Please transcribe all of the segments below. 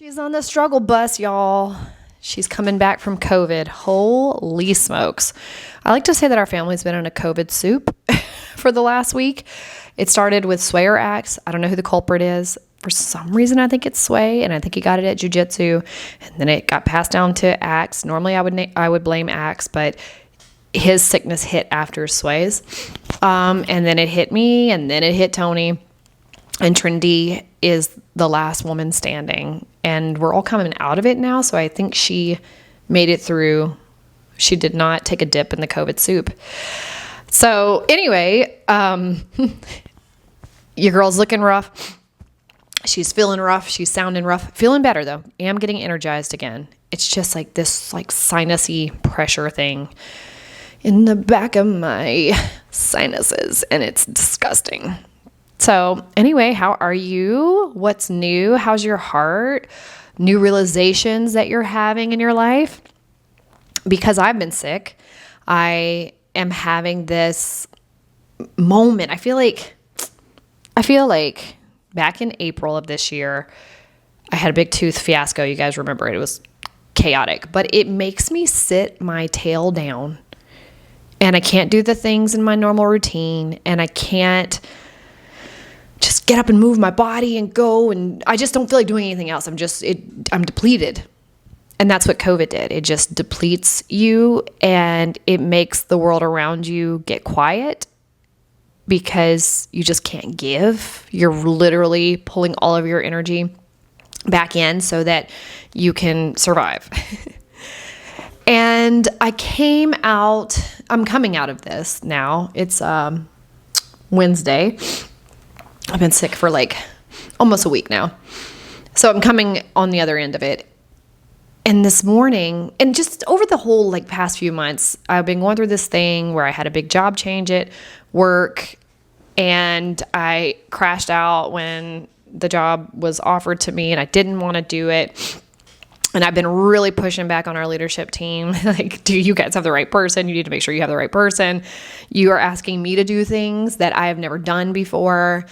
She's on the struggle bus, y'all. She's coming back from COVID. Holy smokes. I like to say that our family's been in a COVID soup for the last week. It started with Sway or Axe. I don't know who the culprit is. For some reason, I think it's Sway, and I think he got it at jiu-jitsu, and then it got passed down to Axe. Normally, I would blame Axe, but his sickness hit after Sway's, and then it hit me, and then it hit Tony, and Trendy is the last woman standing, and we're all coming out of it now, so I think she made it through. She did not take a dip in the COVID soup. So anyway, your girl's looking rough. She's feeling rough. She's sounding rough. Feeling better though. Am getting energized again. It's just like this like sinusy pressure thing in the back of my sinuses, and it's disgusting. So anyway, how are you? What's new? How's your heart? New realizations that you're having in your life? Because I've been sick, I am having this moment. I feel like back in April of this year, I had a big tooth fiasco. You guys remember it. It was chaotic, but it makes me sit my tail down, and I can't do the things in my normal routine, and I can't just get up and move my body and go, and I just don't feel like doing anything else. I'm depleted. And that's what COVID did. It just depletes you, and it makes the world around you get quiet because you just can't give. You're literally pulling all of your energy back in so that you can survive. And I'm coming out of this now. It's Wednesday. I've been sick for like almost a week now. So I'm coming on the other end of it. And this morning, and just over the whole like past few months, I've been going through this thing where I had a big job change at work, and I crashed out when the job was offered to me, and I didn't want to do it. And I've been really pushing back on our leadership team. Like, do you guys have the right person? You need to make sure you have the right person. You are asking me to do things that I have never done before.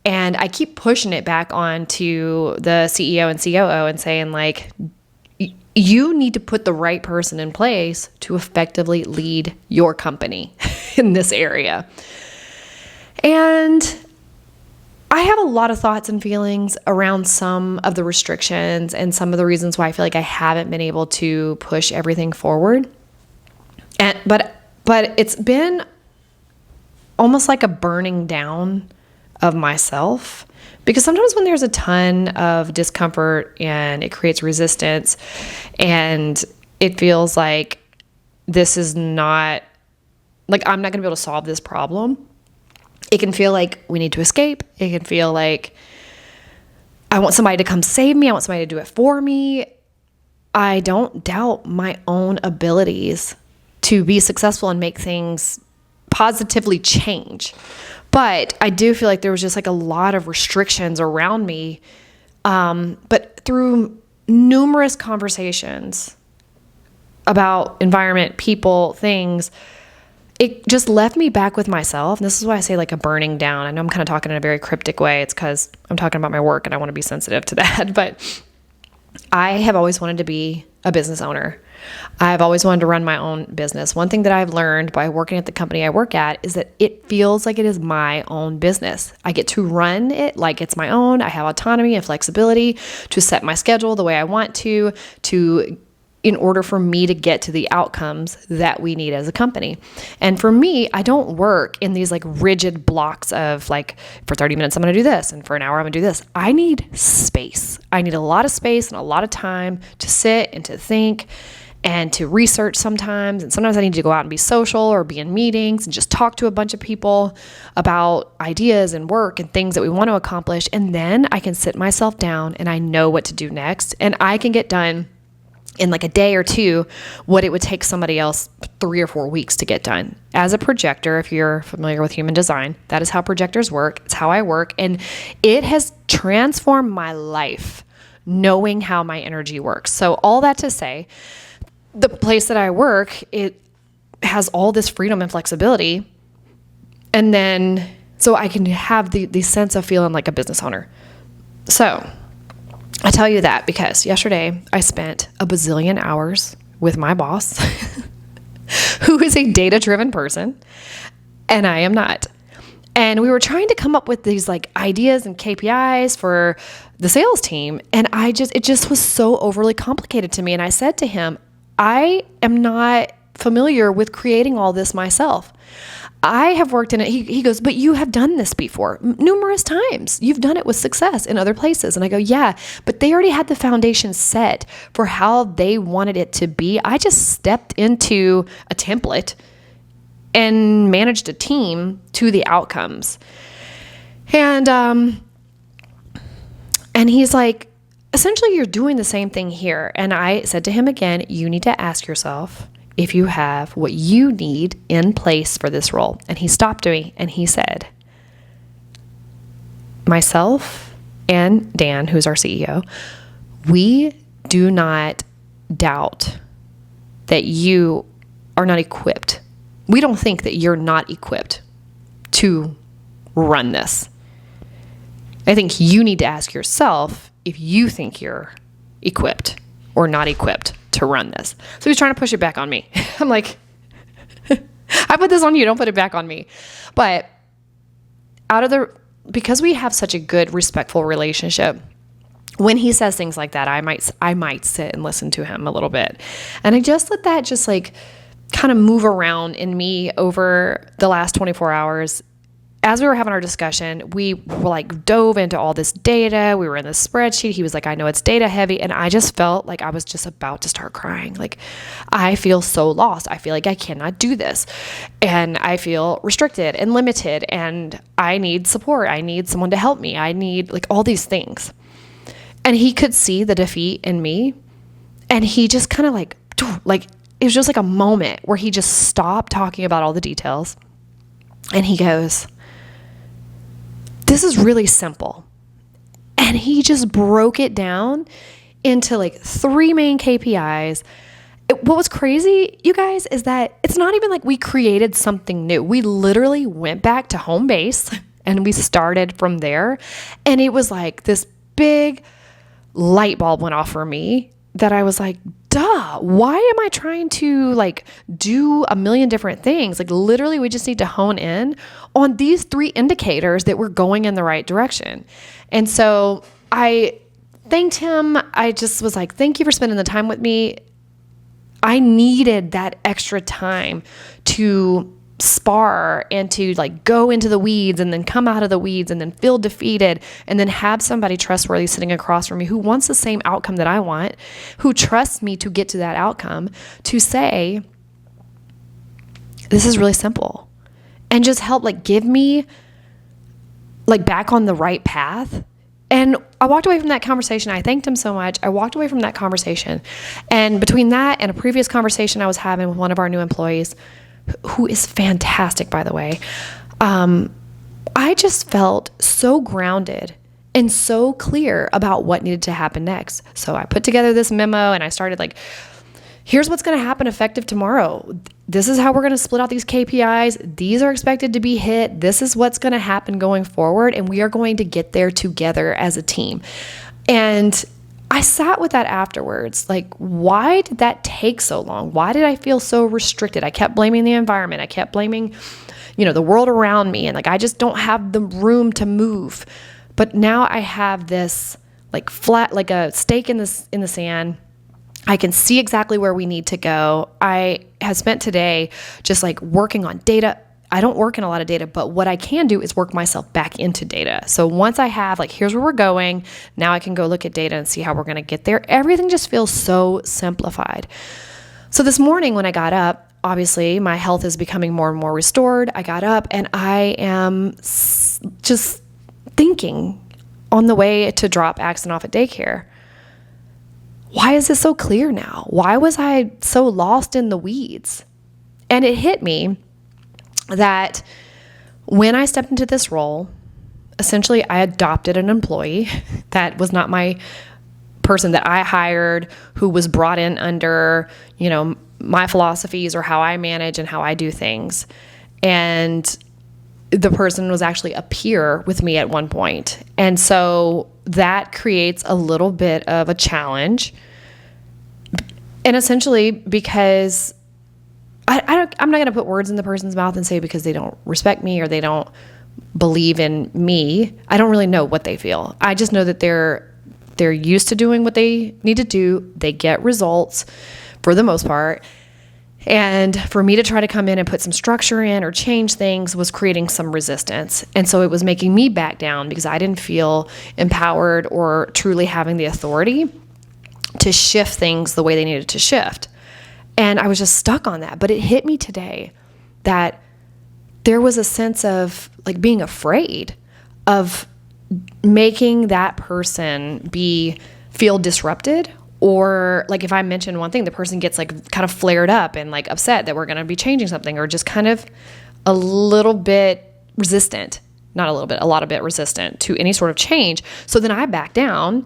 And I keep pushing it back on to the CEO and COO and saying, like, you need to put the right person in place to effectively lead your company in this area. And I have a lot of thoughts and feelings around some of the restrictions and some of the reasons why I feel like I haven't been able to push everything forward. But it's been almost like a burning down of myself, because sometimes when there's a ton of discomfort and it creates resistance and it feels like this is not, like I'm not going to be able to solve this problem. It can feel like we need to escape. It can feel like I want somebody to come save me. I want somebody to do it for me. I don't doubt my own abilities to be successful and make things positively change. But I do feel like there was just like a lot of restrictions around me. But through numerous conversations about environment, people, things, it just left me back with myself. And this is why I say like a burning down. I know I'm kind of talking in a very cryptic way. It's because I'm talking about my work and I want to be sensitive to that. But I have always wanted to be a business owner. I've always wanted to run my own business. One thing that I've learned by working at the company I work at is that it feels like it is my own business. I get to run it like it's my own. I have autonomy and flexibility to set my schedule the way I want to in order for me to get to the outcomes that we need as a company. And for me, I don't work in these like rigid blocks of like, for 30 minutes, I'm going to do this. And for an hour, I'm going to do this. I need space. I need a lot of space and a lot of time to sit and to think and to research sometimes. And sometimes I need to go out and be social or be in meetings and just talk to a bunch of people about ideas and work and things that we want to accomplish. And then I can sit myself down and I know what to do next. And I can get done in like a day or two what it would take somebody else 3 or 4 weeks to get done. As a projector, if you're familiar with human design, that is how projectors work. It's how I work. And it has transformed my life knowing how my energy works. So all that to say, the place that I work, it has all this freedom and flexibility. And then, so I can have the sense of feeling like a business owner. So I tell you that because yesterday I spent a bazillion hours with my boss, who is a data-driven person, and I am not. And we were trying to come up with these like ideas and KPIs for the sales team. And it just was so overly complicated to me. And I said to him, I am not familiar with creating all this myself. I have worked in it. He goes, but you have done this before numerous times. You've done it with success in other places. And I go, yeah, but they already had the foundation set for how they wanted it to be. I just stepped into a template and managed a team to the outcomes. And he's like, essentially, you're doing the same thing here. And I said to him again, you need to ask yourself if you have what you need in place for this role. And he stopped me and he said, myself and Dan, who's our CEO, we do not doubt that you are not equipped. We don't think that you're not equipped to run this. I think you need to ask yourself if you think you're equipped or not equipped to run this. So he's trying to push it back on me. I'm like, I put this on you, don't put it back on me. But because we have such a good, respectful relationship, when he says things like that, I might sit and listen to him a little bit. And I just let that just like kind of move around in me over the last 24 hours. As we were having our discussion, we were like dove into all this data. We were in this spreadsheet. He was like, I know it's data heavy. And I just felt like I was just about to start crying. Like, I feel so lost. I feel like I cannot do this. And I feel restricted and limited. And I need support. I need someone to help me. I need like all these things. And he could see the defeat in me. And he just kind of like, it was just like a moment where he just stopped talking about all the details. And he goes, this is really simple. And he just broke it down into like 3 main KPIs. What was crazy, you guys, is that it's not even like we created something new. We literally went back to home base and we started from there. And it was like this big light bulb went off for me that I was like, duh, why am I trying to like do a million different things? Like literally we just need to hone in on these 3 indicators that we're going in the right direction. And so I thanked him. I just was like, thank you for spending the time with me. I needed that extra time to spar and to like go into the weeds and then come out of the weeds and then feel defeated and then have somebody trustworthy sitting across from me who wants the same outcome that I want, who trusts me to get to that outcome, to say, this is really simple, and just help like give me like back on the right path. And I walked away from that conversation. I thanked him so much. I walked away from that conversation. And between that and a previous conversation I was having with one of our new employees, who is fantastic, by the way, I just felt so grounded and so clear about what needed to happen next. So I put together this memo and I started like, here's what's going to happen effective tomorrow. This is how we're going to split out these KPIs. These are expected to be hit. This is what's going to happen going forward. And we are going to get there together as a team. And I sat with that afterwards. Like, why did that take so long? Why did I feel so restricted? I kept blaming the environment. I kept blaming, the world around me. And like, I just don't have the room to move. But now I have this like flat, like a stake in the sand. I can see exactly where we need to go. I have spent today just like working on data. I don't work in a lot of data, but what I can do is work myself back into data. So once I have like, here's where we're going, now I can go look at data and see how we're going to get there. Everything just feels so simplified. So this morning when I got up, obviously my health is becoming more and more restored. I got up and I am just thinking on the way to drop Axon off at daycare, why is this so clear now? Why was I so lost in the weeds? And it hit me that when I stepped into this role, essentially I adopted an employee that was not my person that I hired, who was brought in under, my philosophies or how I manage and how I do things. And the person was actually a peer with me at one point. And so that creates a little bit of a challenge. And essentially because I'm not going to put words in the person's mouth and say because they don't respect me or they don't believe in me. I don't really know what they feel. I just know that they're used to doing what they need to do. They get results for the most part. And for me to try to come in and put some structure in or change things was creating some resistance. And so it was making me back down because I didn't feel empowered or truly having the authority to shift things the way they needed to shift. And I was just stuck on that. But it hit me today that there was a sense of like being afraid of making that person feel disrupted, or like if I mention one thing, the person gets like kind of flared up and like upset that we're going to be changing something, or just kind of a little bit resistant, not a little bit, a lot of bit resistant to any sort of change. So then I backed down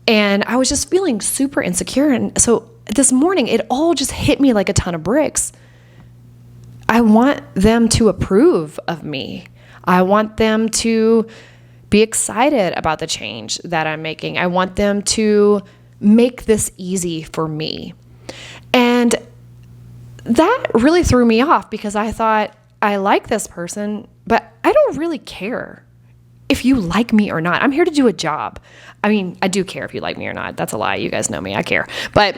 and I was just feeling super insecure. And so this morning, it all just hit me like a ton of bricks. I want them to approve of me. I want them to be excited about the change that I'm making. I want them to make this easy for me. And that really threw me off because I thought, I like this person, but I don't really care if you like me or not. I'm here to do a job. I mean, I do care if you like me or not. That's a lie. You guys know me. I care. But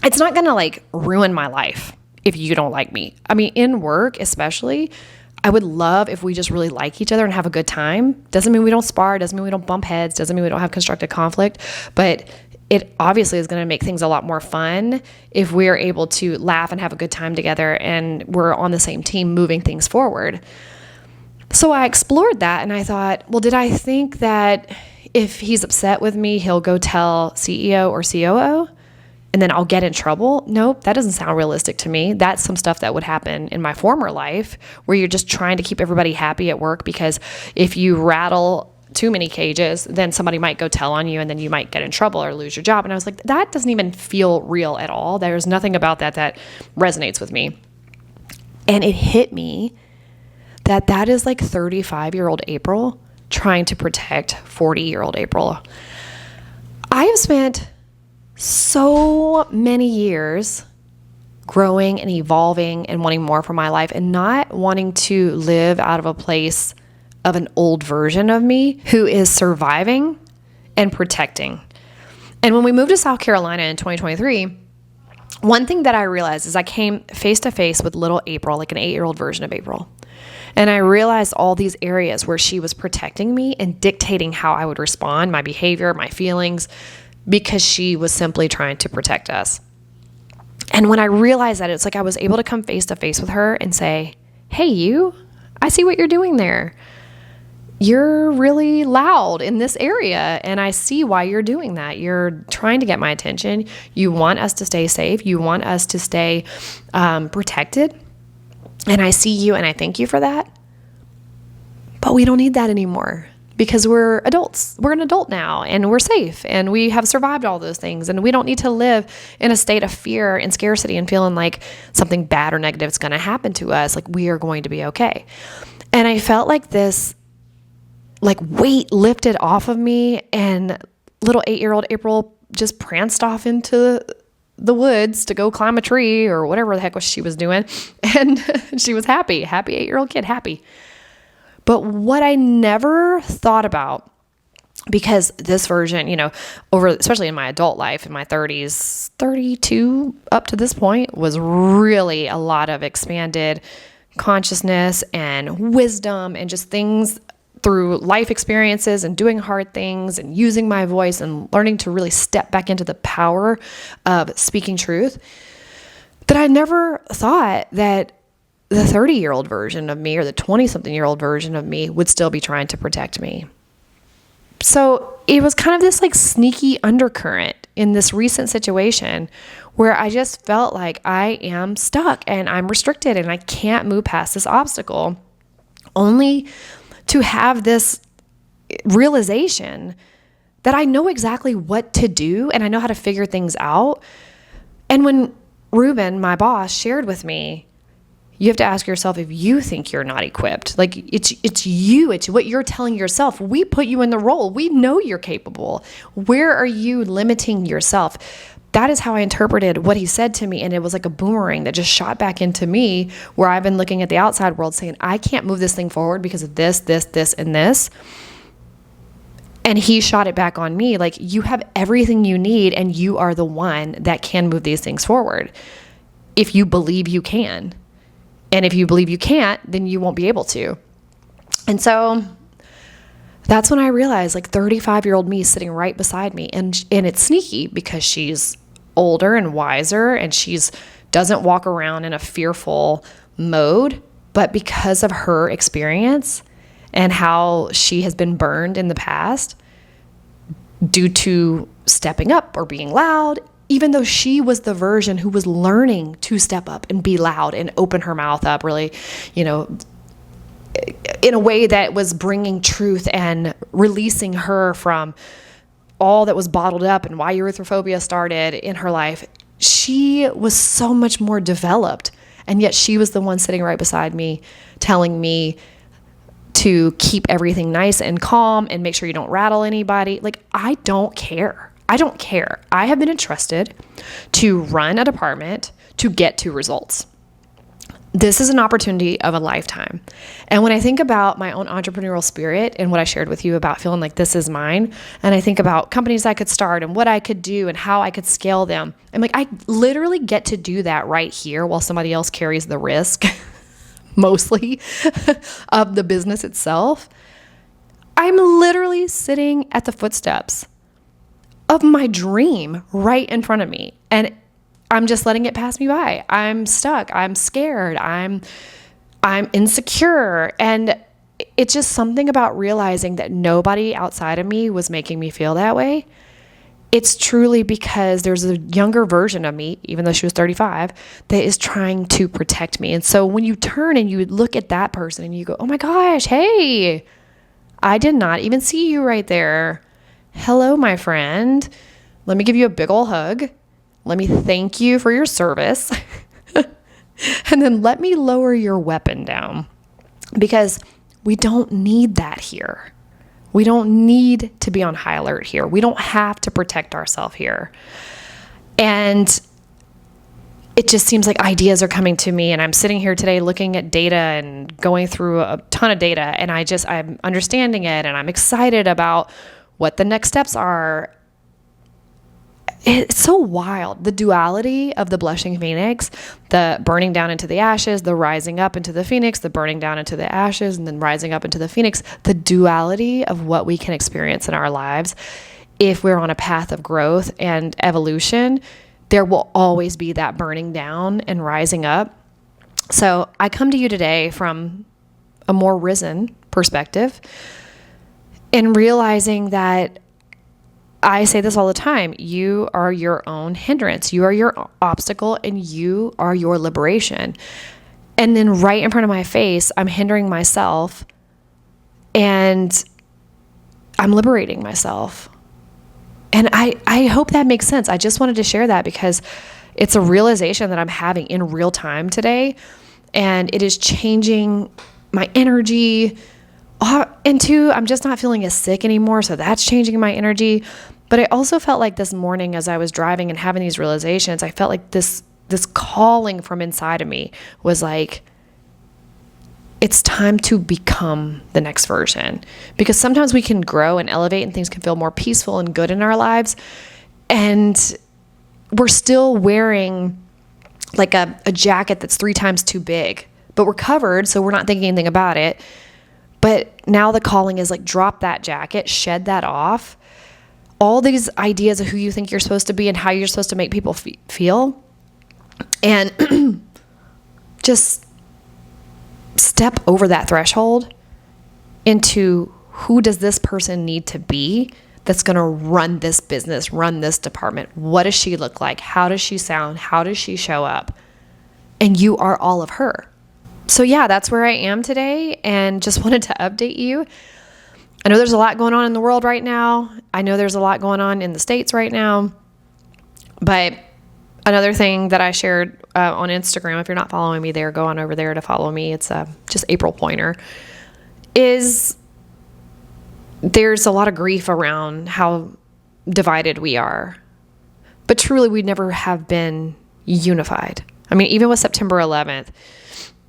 it's not going to like ruin my life if you don't like me. I mean, in work especially, I would love if we just really like each other and have a good time. Doesn't mean we don't spar. Doesn't mean we don't bump heads. Doesn't mean we don't have constructive conflict. But it obviously is going to make things a lot more fun if we're able to laugh and have a good time together and we're on the same team moving things forward. So I explored that and I thought, well, did I think that if he's upset with me, he'll go tell CEO or COO and then I'll get in trouble? Nope, that doesn't sound realistic to me. That's some stuff that would happen in my former life where you're just trying to keep everybody happy at work, because if you rattle too many cages, then somebody might go tell on you and then you might get in trouble or lose your job. And I was like, that doesn't even feel real at all. There's nothing about that resonates with me. And it hit me that is like 35-year-old April trying to protect 40-year-old April. I have spent so many years growing and evolving and wanting more for my life and not wanting to live out of a place of an old version of me who is surviving and protecting. And when we moved to South Carolina in 2023, one thing that I realized is I came face to face with little April, like an 8-year-old version of April. And I realized all these areas where she was protecting me and dictating how I would respond, my behavior, my feelings, because she was simply trying to protect us. And when I realized that, it's like I was able to come face to face with her and say, hey, you, I see what you're doing there. You're really loud in this area, and I see why you're doing that. You're trying to get my attention. You want us to stay safe. You want us to stay protected. And I see you, and I thank you for that. But we don't need that anymore because we're adults. We're an adult now, and we're safe, and we have survived all those things, and we don't need to live in a state of fear and scarcity and feeling like something bad or negative is going to happen to us. Like, we are going to be okay. And I felt like this weight lifted off of me, and little 8-year-old April just pranced off into the woods to go climb a tree or whatever the heck she was doing. And she was happy 8-year-old kid, happy. But what I never thought about, because this version, especially in my adult life, in my 30s, 32 up to this point, was really a lot of expanded consciousness and wisdom and just things through life experiences and doing hard things and using my voice and learning to really step back into the power of speaking truth, that I never thought that the 30-year-old version of me or the 20-something-year-old version of me would still be trying to protect me. So it was kind of this sneaky undercurrent in this recent situation where I just felt like I am stuck and I'm restricted and I can't move past this obstacle, only to have this realization that I know exactly what to do and I know how to figure things out. And when Ruben, my boss, shared with me You have to ask yourself if you think you're not equipped. Like it's you, it's what you're telling yourself. We put you in the role. We know you're capable. Where are you limiting yourself? That is how I interpreted what he said to me. And it was like a boomerang that just shot back into me, where I've been looking at the outside world saying, I can't move this thing forward because of this, and this. And he shot it back on me. Like, you have everything you need, and you are the one that can move these things forward if you believe you can. And if you believe you can't, then you won't be able to. And so that's when I realized, like, 35-year-old me sitting right beside me. And it's sneaky because she's older and wiser, and doesn't walk around in a fearful mode. But because of her experience and how she has been burned in the past due to stepping up or being loud, even though she was the version who was learning to step up and be loud and open her mouth up really, in a way that was bringing truth and releasing her from all that was bottled up and why erythrophobia started in her life. She was so much more developed, and yet she was the one sitting right beside me telling me to keep everything nice and calm and make sure you don't rattle anybody. Like, I don't care. I have been entrusted to run a department to get to results. This is an opportunity of a lifetime. And when I think about my own entrepreneurial spirit and what I shared with you about feeling like this is mine, and I think about companies I could start and what I could do and how I could scale them, I'm like, I literally get to do that right here while somebody else carries the risk, mostly, of the business itself. I'm literally sitting at the footsteps of my dream right in front of me. And I'm just letting it pass me by. I'm stuck. I'm scared. I'm insecure. And it's just something about realizing that nobody outside of me was making me feel that way. It's truly because there's a younger version of me, even though she was 35, that is trying to protect me. And so when you turn and you look at that person and you go, oh my gosh, hey, I did not even see you right there. Hello, my friend. Let me give you a big ol' hug. Let me thank you for your service. And then let me lower your weapon down, because we don't need that here. We don't need to be on high alert here. We don't have to protect ourselves here. And it just seems like ideas are coming to me, and I'm sitting here today looking at data and going through a ton of data, and I'm understanding it, and I'm excited about what the next steps are. It's so wild. The duality of the blushing phoenix, the burning down into the ashes, the rising up into the phoenix, the burning down into the ashes, and then rising up into the phoenix, the duality of what we can experience in our lives. If we're on a path of growth and evolution, there will always be that burning down and rising up. So I come to you today from a more risen perspective, and realizing that I say this all the time, you are your own hindrance, you are your obstacle, and you are your liberation. And then right in front of my face, I'm hindering myself, and I'm liberating myself. And I hope that makes sense. I just wanted to share that because it's a realization that I'm having in real time today, and it is changing my energy. And two, I'm just not feeling as sick anymore, so that's changing my energy. But I also felt like this morning as I was driving and having these realizations, I felt like this calling from inside of me was like, it's time to become the next version. Because sometimes we can grow and elevate and things can feel more peaceful and good in our lives, and we're still wearing like a jacket that's 3 times too big, but we're covered, so we're not thinking anything about it. But now the calling is like, drop that jacket, shed that off. All these ideas of who you think you're supposed to be and how you're supposed to make people feel. And just step over that threshold into who does this person need to be that's going to run this business, run this department. What does she look like? How does she sound? How does she show up? And you are all of her. So yeah, that's where I am today, and just wanted to update you. I know there's a lot going on in the world right now. I know there's a lot going on in the States right now. But another thing that I shared on Instagram. If you're not following me there, go on over there to follow me. It's just April Pointer. There's a lot of grief around how divided we are. But truly, we never have been unified. I mean, even with September 11th,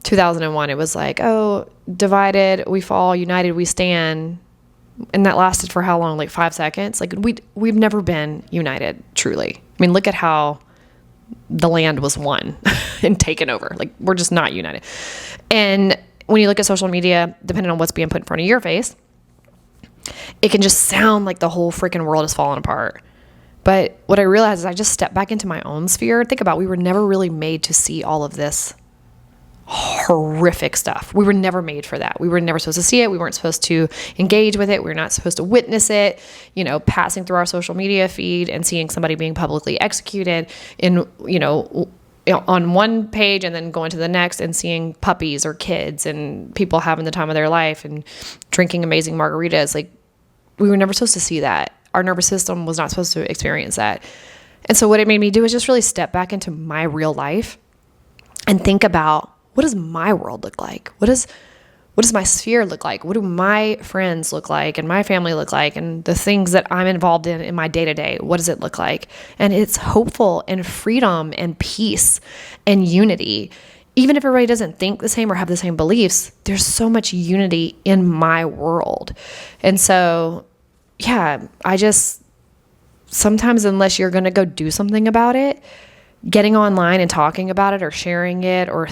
2001, it was like, oh, divided, we fall, united, we stand. And that lasted for how long? Like 5 seconds? Like we've never been united, truly. I mean, look at how the land was won and taken over. Like, we're just not united. And when you look at social media, depending on what's being put in front of your face, it can just sound like the whole freaking world is falling apart. But what I realized is I just stepped back into my own sphere. Think about it, we were never really made to see all of this horrific stuff. We were never made for that. We were never supposed to see it. We weren't supposed to engage with it. We were not supposed to witness it, passing through our social media feed and seeing somebody being publicly executed on one page and then going to the next and seeing puppies or kids and people having the time of their life and drinking amazing margaritas. Like, we were never supposed to see that. Our nervous system was not supposed to experience that. And so what it made me do is just really step back into my real life and think about, what does my world look like? What does my sphere look like? What do my friends look like and my family look like? And the things that I'm involved in my day-to-day, what does it look like? And it's hopeful and freedom and peace and unity. Even if everybody doesn't think the same or have the same beliefs, there's so much unity in my world. And so, yeah, sometimes unless you're going to go do something about it, getting online and talking about it or sharing it or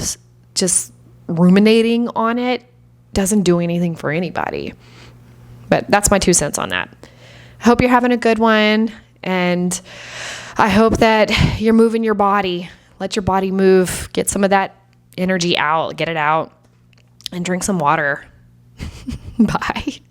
just ruminating on it doesn't do anything for anybody. But that's my 2 cents on that. I hope you're having a good one. And I hope that you're moving your body. Let your body move. Get some of that energy out. Get it out. And drink some water. Bye.